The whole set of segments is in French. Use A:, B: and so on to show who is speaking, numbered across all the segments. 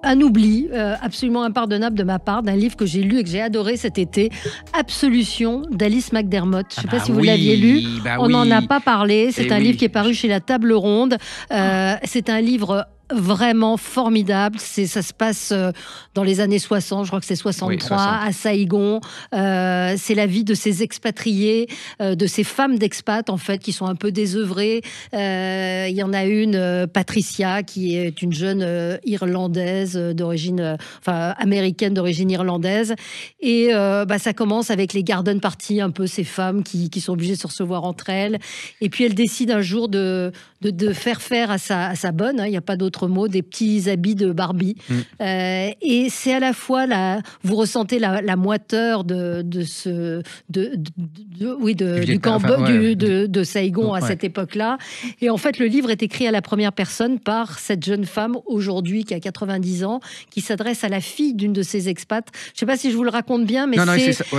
A: un oubli absolument impardonnable de ma part d'un livre que j'ai lu et que j'ai adoré cet été, Absolution d'Alice McDermott. Je ne sais pas si vous l'aviez lu. On n'en a pas parlé. C'est un livre qui est paru chez La Table Ronde. C'est un livre vraiment formidable. Ça se passe dans les années 60, je crois que c'est 63, à Saïgon. C'est la vie de ces expatriés, de ces femmes d'expat, en fait, qui sont un peu désœuvrées. Il y en a une, Patricia, qui est une jeune irlandaise d'origine, américaine d'origine irlandaise. Et ça commence avec les garden parties, un peu ces femmes qui sont obligées de se recevoir entre elles. Et puis elle décide un jour de faire à sa bonne, il n'y a pas d'autre mot, des petits habits de Barbie. Et c'est à la fois, vous ressentez la moiteur de Saïgon à cette époque-là. Et en fait, le livre est écrit à la première personne par cette jeune femme aujourd'hui qui a 90 ans, qui s'adresse à la fille d'une de ses expats. Je ne sais pas si je vous le raconte bien, mais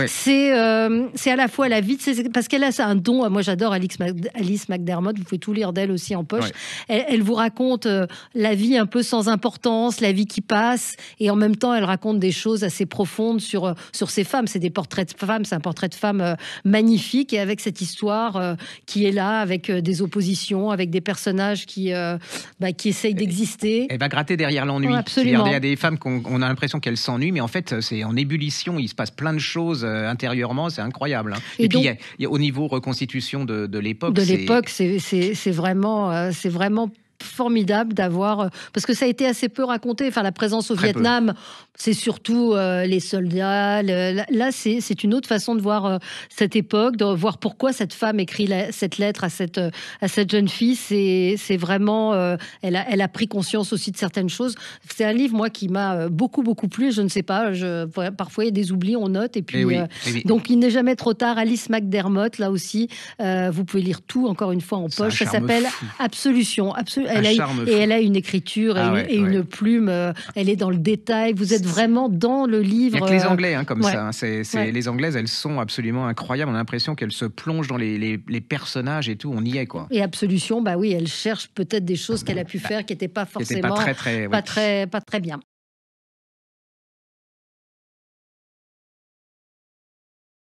A: c'est à la fois la vie de ses... Parce qu'elle a un don, moi j'adore Alice McDermott, vous pouvez tout lire d'elle aussi en poche. Elle vous raconte la vie un peu sans importance, la vie qui passe, et en même temps elle raconte des choses assez profondes sur ces femmes. C'est des portraits de femmes, c'est un portrait de femme magnifique, et avec cette histoire qui est là, avec des oppositions, avec des personnages qui essayent d'exister.
B: Elle va gratter derrière l'ennui.
A: Absolument.
B: Il y a des femmes qu'on a l'impression qu'elles s'ennuient, mais en fait c'est en ébullition, il se passe plein de choses intérieurement, c'est incroyable. Et puis il y a au niveau reconstitution de l'époque.
A: C'est vraiment formidable d'avoir, parce que ça a été assez peu raconté. Enfin, la présence au Vietnam, c'est surtout les soldats. Là, c'est une autre façon de voir cette époque, de voir pourquoi cette femme écrit cette lettre à cette jeune fille. C'est vraiment, elle a pris conscience aussi de certaines choses. C'est un livre, moi, qui m'a beaucoup plu. Je ne sais pas, parfois il y a des oublis, on note, et puis donc il n'est jamais trop tard. Alice McDermott, là aussi, vous pouvez lire tout encore une fois en poche. Ça s'appelle Absolution. Elle a une écriture et une plume. Elle est dans le détail. Vous êtes vraiment dans le livre.
B: Il y a que les Anglais comme ça. Les Anglaises, elles sont absolument incroyables. On a l'impression qu'elles se plongent dans les personnages et tout. On y est, quoi.
A: Et Absolution, elle cherche peut-être des choses qu'elle a pu faire qui n'étaient pas forcément pas très bien.